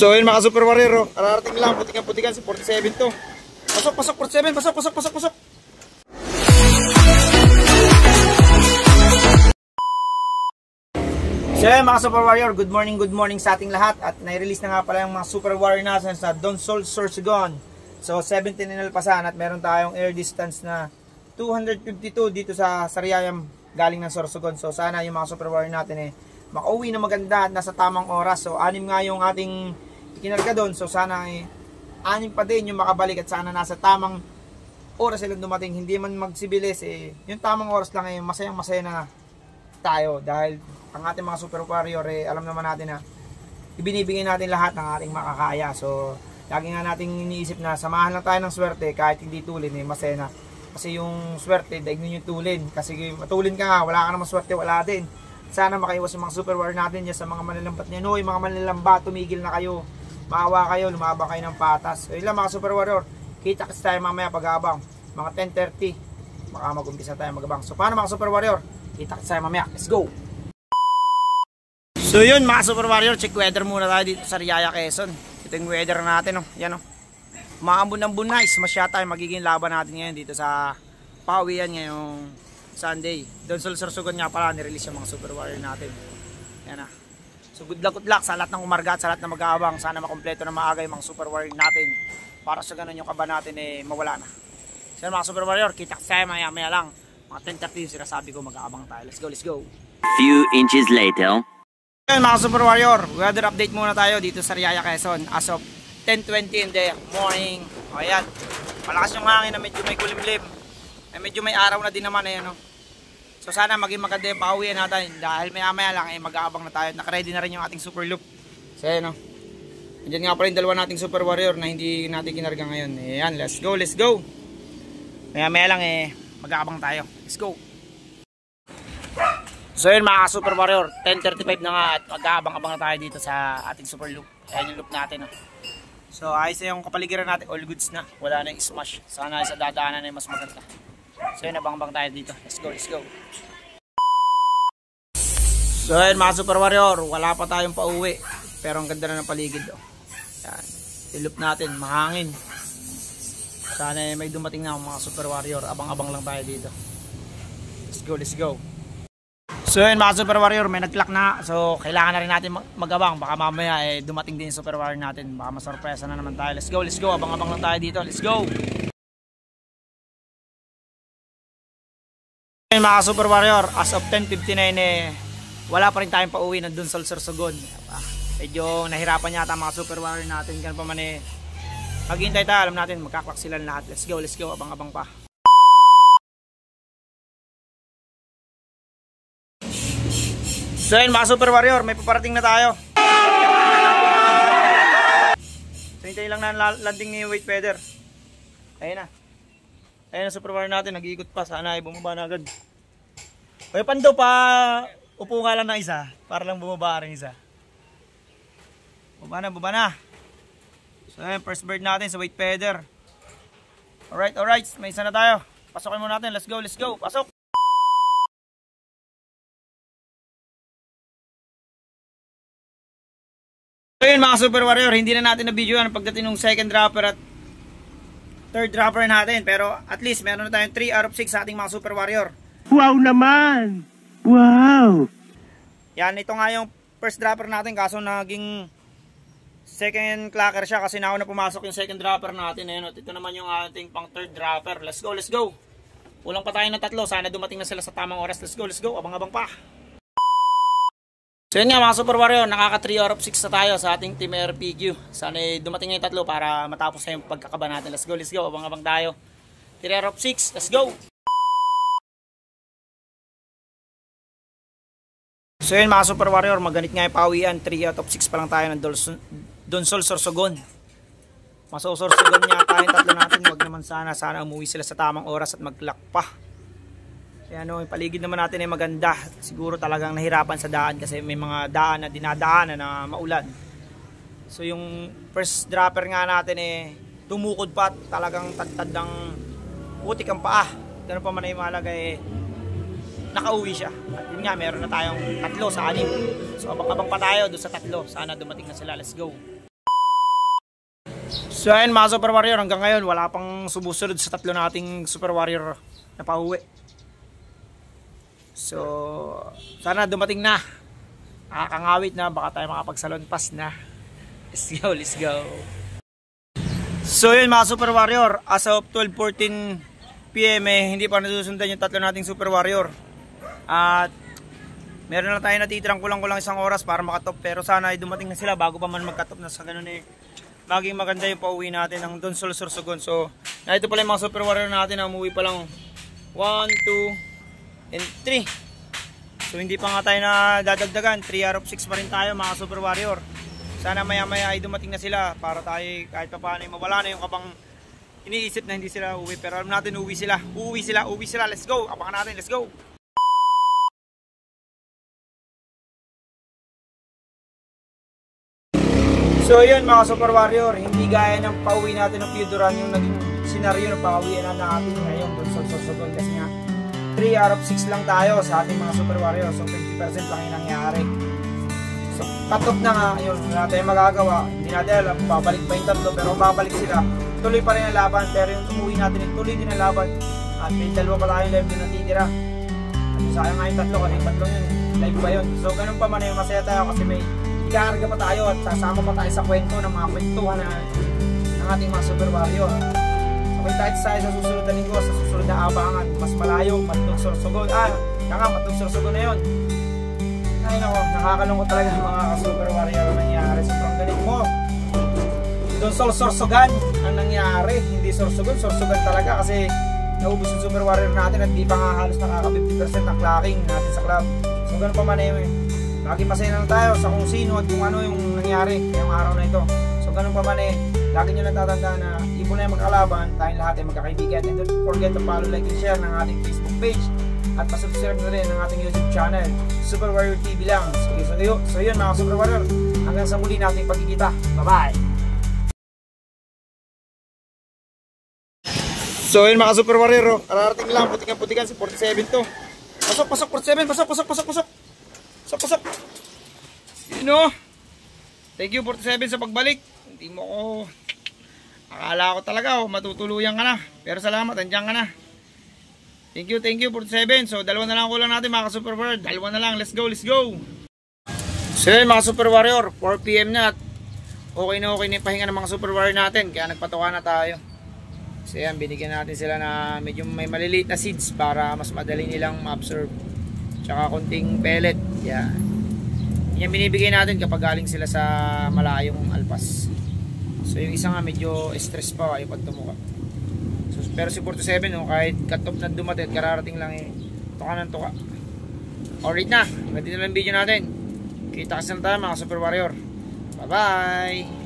So yun mga Super Warrior, ararating lang, putikan-putikan si 47 to. Pasok, pasok, 47, pasok, pasok, pasok, pasok. So yun mga Super Warrior, good morning sa ating lahat. At nai-release na nga pala yung mga Super Warrior natin sa Donsol Sorsogon. So 17 inalpasan at meron tayong air distance na 252 dito sa Sariayam galing ng Sorsogon. So sana yung mga Super Warrior natin makauwi na maganda at nasa tamang oras. So 6 nga yung ating ikinarga doon. So sana 6 pa din yung makabalik at sana nasa tamang oras silang dumating. Hindi man magsibilis yung tamang oras lang masayang masaya na tayo. Dahil ang ating mga Super Warrior alam naman natin na ibinibigay natin lahat ng ating makakaya. So lagi nga nating iniisip na samahan lang tayo ng swerte kahit hindi tulin masaya na. Kasi yung swerte daig nyo yung tulin. Kasi matulin ka nga, wala ka naman swerte, wala din. Sana makaiwas yung mga Super Warrior natin dyan sa mga manilambat niya. No, yung mga manilambat, tumigil na kayo. Maawa kayo, lumabang kayo ng patas. So yun lang mga Super Warrior, kita kasi tayo mamaya pag-aabang. Mga 10:30, baka mag-umpisa tayo mag-abang. So paano mga Super Warrior, kita kasi tayo mamaya, let's go! So yun mga Super Warrior, check weather muna tayo dito sa Riyaya, Quezon. Ito yung weather natin, yan maambon-ambon na, masya tayo magiging laban natin ngayon dito sa Pawian ngayong Sunday. Donsol Sorsogon nga pala, nirelease yung mga Super Warrior natin. Yan so good luck sa lahat ng umarga at sa lahat na mag-aabang. Sana makompleto na maaga yung mga Super Warrior natin para sa ganun yung kaba natin mawala na. So mga Super Warrior, kita tayo maya lang. Mga 10:30 yung sinasabi ko, mag-aabang tayo. Let's go. Few inches later. Ayun mga Super Warrior, weather update muna tayo dito sa Riyaya, Quezon as of 10:20 in the morning. O ayan, malakas yung hangin na medyo may kulimlim. Medyo may araw na din naman So sana maging maganda yung pauwian natin dahil maya lang mag-aabang na tayo. Naka-ready na rin yung ating super loop. So ayan Andiyan nga pala yung dalawa nating Super Warrior na hindi natin kinarga ngayon. Ayan, let's go. Maya lang mag-aabang tayo. Let's go. So yun mga Super Warrior, 10:35 na nga at mag-aabang-abang na tayo dito sa ating super loop. Ayan yung loop natin So ayos na yung kapaligiran natin, all goods na. Wala na yung smash. Sana sa dadaanan mas maganda. So yun, abang-abang tayo dito. Let's go. So yun mga Super Warrior, wala pa tayong pauwi. Pero ang ganda na ng paligid Yan, yung loop natin, mahangin. Sana may dumating na mga Super Warrior. Abang-abang lang tayo dito. Let's go. So yun mga Super Warrior, may nag-clock na. So kailangan na rin natin mag-abang. Baka mamaya dumating din yung Super Warrior natin. Baka masurpresa na naman tayo. Let's go. Abang-abang lang tayo dito. Let's go. Yun mga Super Warrior, as of 10:59 wala pa rin tayong pauwi na Donsol Sorsogon. Medyo nahirapan yata mga Super Warrior natin. Ganun pa man maghintay tayo. Alam natin magka-clock sila lahat. Let's go. Abang-abang pa. So yun mga Super Warrior, may paparating na tayo. So hintay lang na landing ni Wait Feather. Ayun na Super Warrior natin, nag-iikot pa. Sana ay bumaba na agad. Kaya Pando pa, upo nga lang ng isa para lang bumaba rin isa. Bumaba na. So yun, first bird natin sa Wait Feather. Alright, may isa na tayo. Pasokin muna natin, let's go. Pasok. So yun mga Super Warrior, hindi na natin na-videoan pagdating ng second dropper at third dropper natin. Pero at least meron na tayong 3 out of 6 sa ating mga Super Warrior. Wow naman! Wow! Yan, ito nga yung first dropper natin kaso naging second clacker siya kasi nauna pumasok yung second dropper natin. Ayan, ito naman yung ating pang third dropper. Let's go. Kulang pa tayo ng 3. Sana dumating na sila sa tamang oras. Let's go. Abang-abang pa. So yun nga mga Super Warrior, nakaka 3 out of 6 na tayo sa ating Team RPQ. Sana dumating na yung 3 para matapos na yung pagkakaba natin. Let's go, abang-abang tayo. 3 out of 6, let's go! So yun mga Super Warrior, maganit nga yung pawian. 3 out of 6 pa lang tayo ng Donsol Sorsogon. Masosorsogon niya tayong 3 natin. Huwag naman sana umuwi sila sa tamang oras at mag-clock pa. Kaya yung paligid naman natin ay maganda. Siguro talagang nahirapan sa daan kasi may mga daan na dinadaanan na maulan. So yung first dropper nga natin tumukod pa, talagang tadtad ng putik ang paa. Ganun pa man ay mahalaga nakauwi siya. At yun nga, meron na tayong 3 sa 6. So abang-abang pa tayo doon sa 3. Sana dumating na sila. Let's go. So ayun mga Super Warrior, hanggang ngayon wala pang sumusunod sa tatlo nating Super Warrior na pauwi. So sana dumating na. Nakakangawit na, baka tayo makapagsalon pass na. Let's go, let's go. So yun mga Super Warrior, as of 12:14 PM hindi pa nasusundan yung tatlo nating Super Warrior. At meron na tayo natitirang kulang-kulang isang oras para makatop. Pero sana ay dumating na sila bago pa man magkatop na sa ganun maging maganda yung pauwi natin ng Donsol Sorsogon. So ito pala yung mga Super Warrior natin na umuwi pa lang 1, 2, and 3. So hindi pa nga tayo na dadagdagan, 3 out of 6 pa rin tayo mga Super Warrior. Sana maya maya ay dumating na sila para tayo kahit pa paano mawala na yung kabang iniisip na hindi sila uuwi. Pero alam natin uuwi sila, let's go, abangan natin, let's go. So yun mga Super Warrior, hindi gaya ng pauwi natin ng Piuduran yung naging senaryo ng pauwian na natin ngayon doon sa Sorsogon kasi nga 3 out of 6 lang tayo sa ating mga Super Warrior. So 50% lang yung nangyari. So cut off na nga, yun, wala tayong magagawa. Hindi natin alam, babalik ba yung tatlo, pero kung babalik sila, tuloy pa rin ang laban. Pero yung umuwi natin, tuloy din ang laban. At may dalawa pa tayong live din natitira. At sayang nga yung tatlo, kasi yung tatlo yun, live pa yun. So ganun pa man, masaya tayo kasi may ikakarga pa tayo at sasama pa tayo sa kwento ng mga kwentuhan ng ating mga Super Warrior. So may tayo tayo sa susunod na linggo, sa susunod na abangan. Mas malayo, Matnog Sorsogon. Matnog Sorsogon na yun. Ay nako, nakakalungkot talaga mga Super Warrior ang nangyari. Sobrang galing mo. Donsol Sorsogon ang nangyari. Hindi Sorsogon, Sorsogon talaga kasi naubos yung Super Warrior natin at di pa nga halos nakaka 50% ng clocking natin sa club. So ganun pa man lagi masaya lang tayo sa kung sino at kung ano yung nangyari ngayong araw na ito. So ganun pa man lagi nyo lang tatandaan na ipo na yung magkalaban, tayong lahat ay magkakaibigan. And don't forget to follow, like, and share ng ating Facebook page at pasubscribe na rin ng ating YouTube channel, Super Warrior TV lang. So yun mga Super Warrior, hanggang sa muli nating pagkikita. Bye bye. So yun mga Super Warrior, kararating lang, putikan si 47 to. Pasok 47, pasok. Pasok. Thank you 47 sa pagbalik. Hindi mo ko, akala ko talaga matutuluyan ka na. Pero salamat, andyan ka na. Thank you 47. So dalawa na lang kulang natin mga Super Warrior. Dalawa na lang, let's go. So yun mga Super Warrior, 4 PM na at okay na yung pahinga ng mga Super Warrior natin. Kaya nagpatuka na tayo. So yan, binigyan natin sila na medyo may maliliit na seeds para mas madali nilang ma-absorb. Tsaka konting pellet. Yan. Yan binibigay natin kapag galing sila sa malayong alpas. So yung isa nga medyo stress pa ay pag tumuka. So, pero si 47 kahit cut off na dumating, kararating lang tuka ng tuka. Alright na, ganito na lang video natin. Kita kasi na tayo mga Super Warrior. Bye bye.